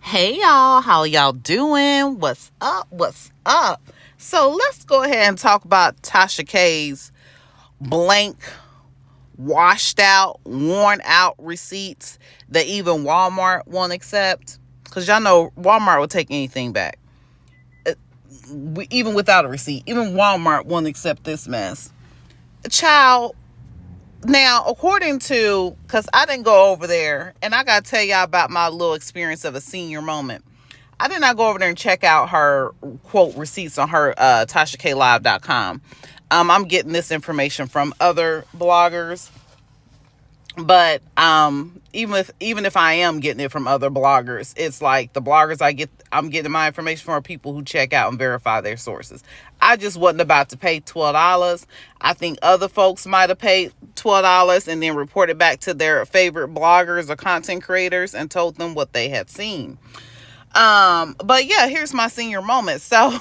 Hey y'all, how y'all doing? What's up? What's up? So let's go ahead and talk about Tasha K's blank, washed out, worn out receipts that even Walmart won't accept. Because y'all know Walmart will take anything back. Even without a receipt. Even Walmart won't accept this mess. Child, now, according to, because I didn't go over there, and I got to tell y'all about my little experience of a senior moment. I did not go over there and check out her quote receipts on her TashaKLive.com. I'm getting this information from other bloggers, but even if I am getting it from other bloggers, it's like the bloggers I'm getting my information from are people who check out and verify their sources. I just wasn't about to pay $12. I think other folks might have paid $12 and then reported back to their favorite bloggers or content creators and told them what they had seen. But yeah, here's my senior moment. So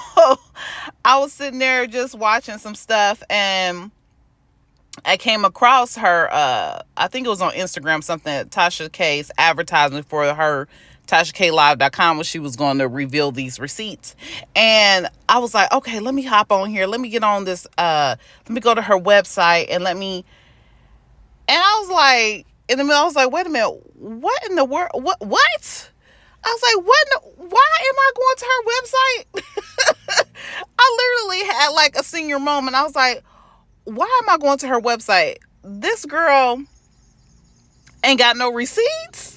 I was sitting there just watching some stuff, and I came across her, I think it was on Instagram, something, Tasha K's advertisement for her TashaKLive.com, when she was going to reveal these receipts. And I was like, okay, let me hop on here. Let me get on this, let me go to her website and and I was like, in the middle, I was like, wait a minute, what in the world, what? I was like, why am I going to her website? I literally had like a senior moment. I was like, why am I going to her website? This girl ain't got no receipts.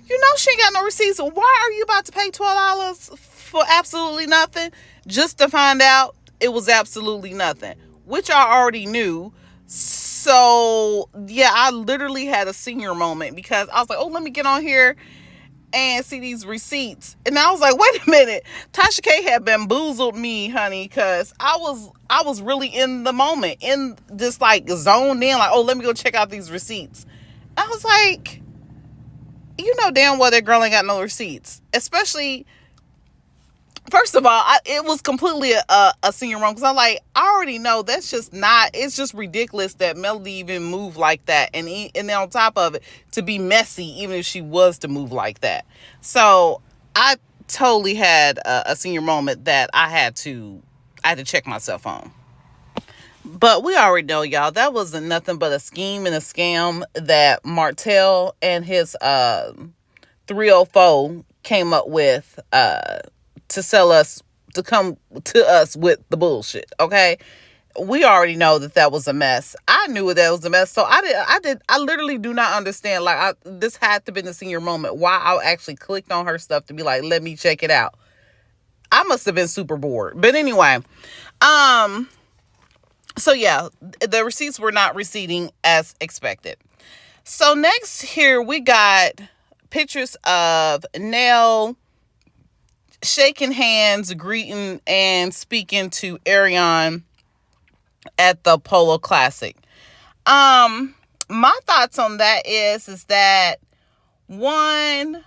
You know she ain't got no receipts. Why are you about to pay $12 for absolutely nothing? Just to find out it was absolutely nothing, which I already knew. So yeah, I literally had a senior moment because I was like, oh, let me get on here and see these receipts. And I was like, wait a minute, Tasha K had bamboozled me, honey, because I was really in the moment, in this like zoned in, like, oh, let me go check out these receipts. I was like, you know damn well that girl ain't got no receipts. Especially, first of all, it was completely a senior moment, because I'm like, I already know that's just not, it's just ridiculous that Melody even moved like that, and then on top of it, to be messy, even if she was to move like that. So I totally had a senior moment that I had to check myself on. But we already know, y'all, that wasn't nothing but a scheme and a scam that Martell and his 304 came up with to sell us, to come to us with the bullshit. Okay, we already know that was a mess. I knew that was a mess, so I literally do not understand. Like, this had to be the senior moment why I actually clicked on her stuff to be like, let me check it out. I must have been super bored. But anyway, so yeah, the receipts were not receipting as expected. So next here we got pictures of Nell shaking hands, greeting, and speaking to Ariane at the Polo Classic. My thoughts on that is that one,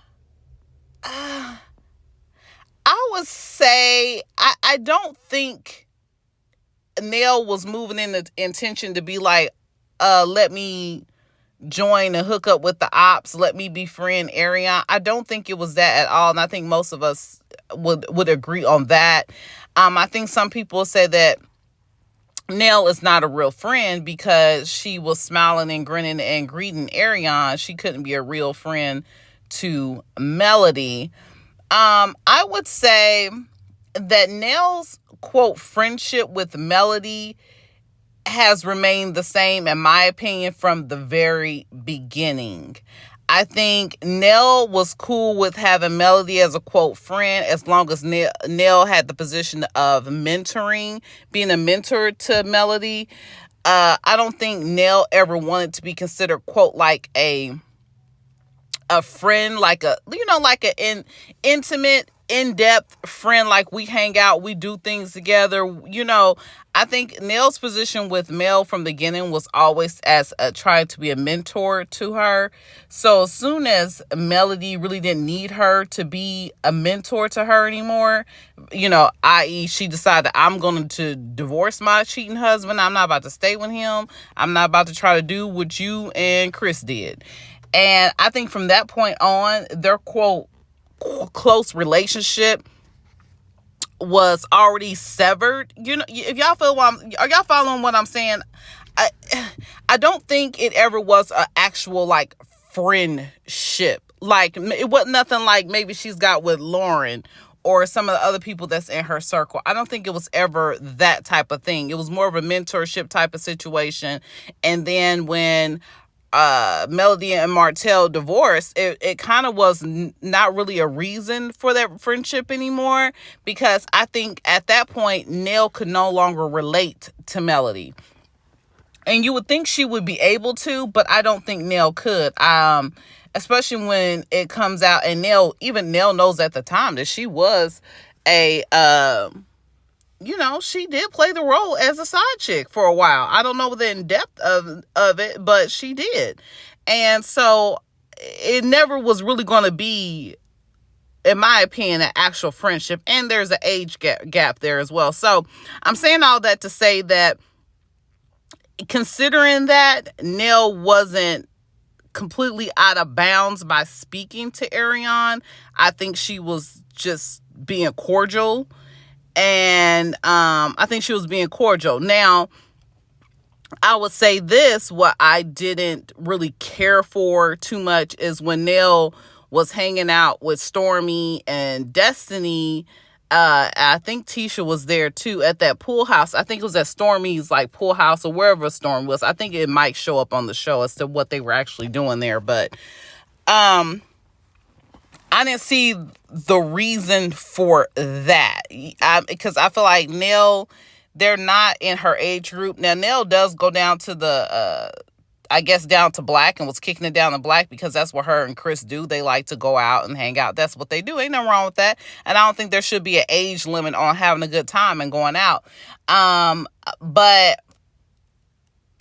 I would say I don't think Nell was moving in the intention to be like, let me join and hook up with the ops, let me befriend Ariane. I don't think it was that at all, and I think most of us would agree on that. I think some people say that Nell is not a real friend because she was smiling and grinning and greeting Ariane. She couldn't be a real friend to Melody. I would say that Nell's quote friendship with Melody has remained the same, in my opinion, from the very beginning. I think Nell was cool with having Melody as a quote friend as long as Nell had the position of mentoring, being a mentor to Melody. I don't think Nell ever wanted to be considered quote like a friend, like an intimate, in-depth friend, like we hang out, we do things together. I think Nell's position with Mel from the beginning was always as trying to be a mentor to her. So as soon as Melody really didn't need her to be a mentor to her anymore, i.e. she decided, I'm going to divorce my cheating husband. I'm not about to stay with him. I'm not about to try to do what you and Chris did. And I think from that point on, their quote close relationship was already severed. You know, if y'all feel are y'all following what I'm saying? I I don't think it ever was an actual like friendship. Like it wasn't nothing like maybe she's got with Lauren or some of the other people that's in her circle. I don't think it was ever that type of thing. It was more of a mentorship type of situation. And then when Melody and Martell divorced, it kind of was not really a reason for that friendship anymore, because I think at that point Nell could no longer relate to Melody. And you would think she would be able to, but I don't think Nell could. Especially when it comes out, and Nell knows at the time that she was a she did play the role as a side chick for a while. I don't know the in depth of it, but she did. And so it never was really going to be, in my opinion, an actual friendship. And there's an age gap there as well. So I'm saying all that to say that, considering that Nell wasn't completely out of bounds by speaking to Ariane, I think she was just being cordial. And I think she was being cordial. Now, I would say this, what I didn't really care for too much is when Nell was hanging out with Stormy and Destiny. I think Tisha was there too at that pool house. I think it was at Stormy's like pool house or wherever Storm was. I think it might show up on the show as to what they were actually doing there. But I didn't see the reason for that, because I feel like Nell, they're not in her age group. Now, Nell does go down to down to Black, and was kicking it down to Black because that's what her and Chris do. They like to go out and hang out. That's what they do. Ain't nothing wrong with that. And I don't think there should be an age limit on having a good time and going out. But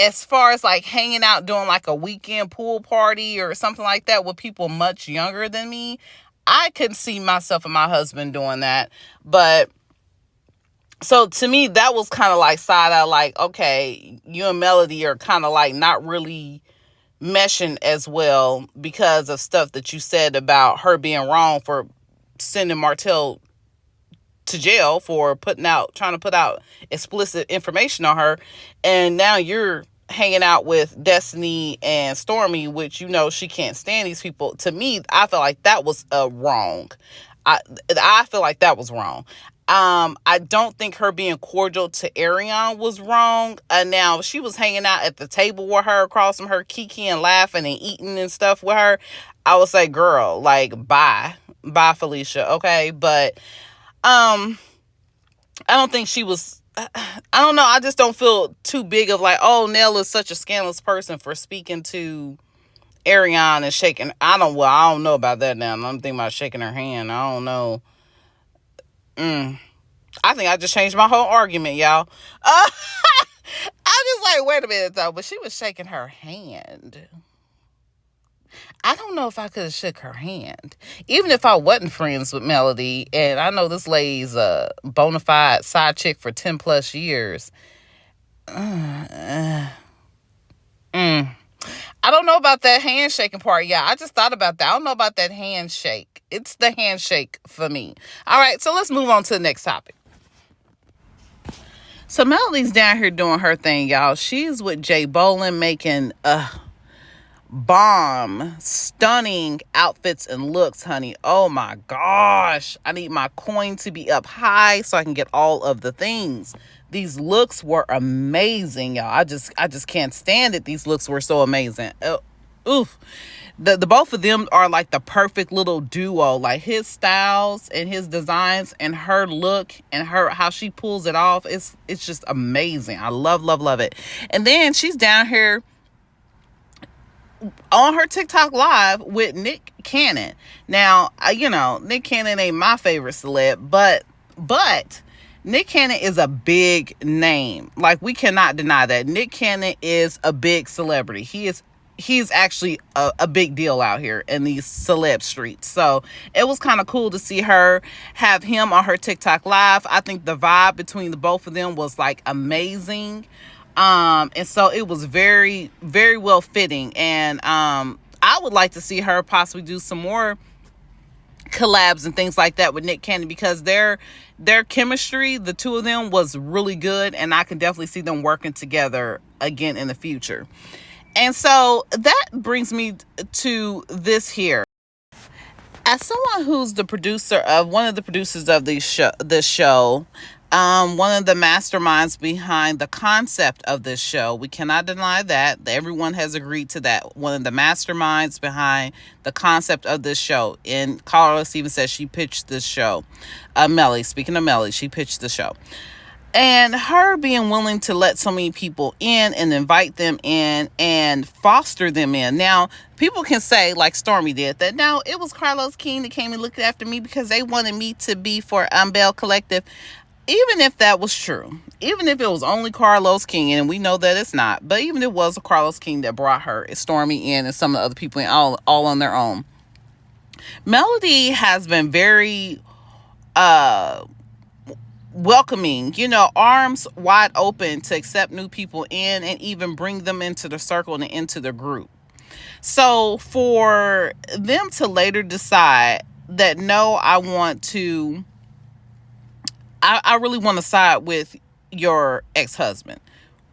as far as like hanging out, doing like a weekend pool party or something like that with people much younger than me, I could see myself and my husband doing that. But so to me, that was kind of like side eye, like, okay, you and Melody are kind of like not really meshing as well because of stuff that you said about her being wrong for sending Martell to jail for trying to put out explicit information on her. And now you're hanging out with Destiny and Stormy, which she can't stand these people. To me, I feel like that was wrong. I feel like that was wrong. I don't think her being cordial to Ariane was wrong. Now, she was hanging out at the table with her, across from her, kiki and laughing and eating and stuff with her. I would say, girl, like, bye, Felicia, okay? But I don't think she was. I don't know. I just don't feel too big of like, oh, Nell is such a scandalous person for speaking to Ariane and shaking. I don't know about that now. I'm thinking about shaking her hand. I don't know. I think I just changed my whole argument, y'all. I'm just like, wait a minute though. But she was shaking her hand. I don't know if I could have shook her hand, even if I wasn't friends with Melody. And I know this lady's a bona fide side chick for 10 plus years. I don't know about that handshaking part. Yeah, I just thought about that. I don't know about that handshake. It's the handshake for me. All right, so let's move on to the next topic. So Melody's down here doing her thing, y'all. She's with Jay Bolin making bomb, stunning outfits and looks, honey. Oh my gosh. I need my coin to be up high so I can get all of the things. These looks were amazing, y'all. I just can't stand it. These looks were so amazing. Oof. The both of them are like the perfect little duo. Like his styles and his designs and her look and how she pulls it off. It's just amazing. I love it. And then she's down here on her TikTok live with Nick Cannon. Now, Nick Cannon ain't my favorite celeb, but Nick Cannon is a big name. Like, we cannot deny that. Nick Cannon is a big celebrity. He's actually a big deal out here in these celeb streets. So it was kind of cool to see her have him on her TikTok live. I think the vibe between the both of them was like amazing. And so it was very, very well fitting. And I would like to see her possibly do some more collabs and things like that with Nick Cannon, because their chemistry, the two of them, was really good, and I can definitely see them working together again in the future. And so that brings me to this here. As someone who's the producer of one of the producers of this show, one of the masterminds behind the concept of this show, we cannot deny that. Everyone has agreed to that. One of the masterminds behind the concept of this show. And Carla Stevens says she pitched this show. Melly, speaking of Melly, she pitched the show. And her being willing to let so many people in and invite them in and foster them in. Now, people can say, like Stormy did, that no, it was Carlos King that came and looked after me because they wanted me to be for Bell Collective. Even if that was true, even if it was only Carlos King, and we know that it's not, but even if it was a Carlos King that brought her, Stormy in, and some of the other people in, all on their own, Melody has been very welcoming, arms wide open to accept new people in and even bring them into the circle and into the group. So for them to later decide that, no, I really want to side with your ex-husband,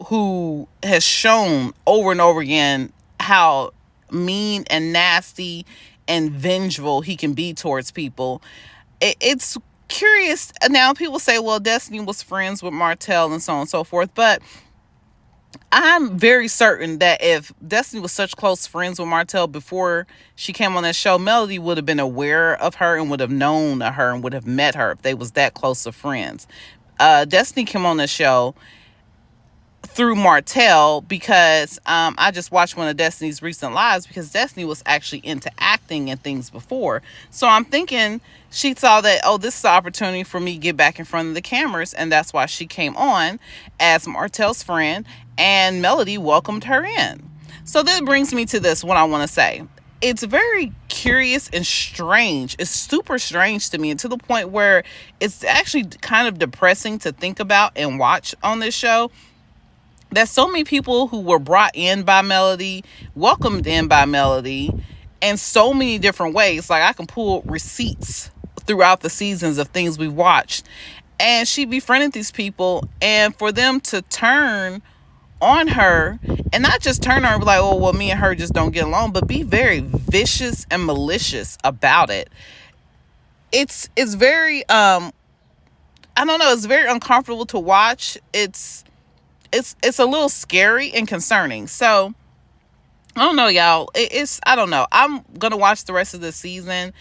who has shown over and over again how mean and nasty and vengeful he can be towards people. It's curious. Now, people say, well, Destiny was friends with Martell and so on and so forth, but I'm very certain that if Destiny was such close friends with Martell before she came on that show, Melody would have been aware of her and would have known her and would have met her if they was that close of friends. Destiny came on the show through Martell because I just watched one of Destiny's recent lives, because Destiny was actually into acting and things before. So I'm thinking she saw that, oh, this is an opportunity for me to get back in front of the cameras, and that's why she came on as Martell's friend, and Melody welcomed her in. So that brings me to this, what I want to say. It's very curious and strange. It's super strange to me, and to the point where it's actually kind of depressing to think about and watch on this show. There's so many people who were brought in by Melody, welcomed in by Melody, in so many different ways. Like, I can pull receipts throughout the seasons of things we've watched. And she befriended these people, and for them to turn on her, and not just turn on her and be like, oh, well, me and her just don't get along, but be very vicious and malicious about it. It's very, I don't know, it's very uncomfortable to watch. It's a little scary and concerning. So I don't know, y'all. I don't know. I'm gonna watch the rest of the season,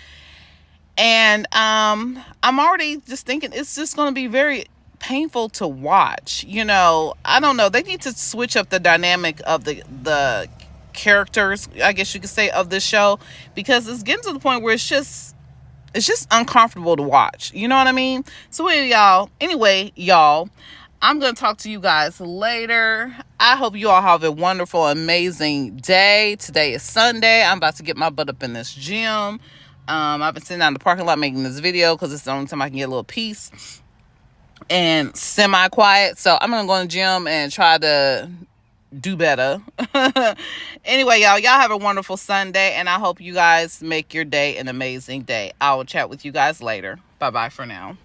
and I'm already just thinking it's just gonna be very painful to watch. I don't know. They need to switch up the dynamic of the characters, I guess you could say, of this show, because it's getting to the point where it's just uncomfortable to watch. You know what I mean? So anyway, y'all, I'm going to talk to you guys later. I hope you all have a wonderful, amazing day. Today is Sunday. I'm about to get my butt up in this gym. I've been sitting down in the parking lot making this video because it's the only time I can get a little peace and semi-quiet. So I'm going to go in the gym and try to do better. Anyway, y'all have a wonderful Sunday, and I hope you guys make your day an amazing day. I will chat with you guys later. Bye-bye for now.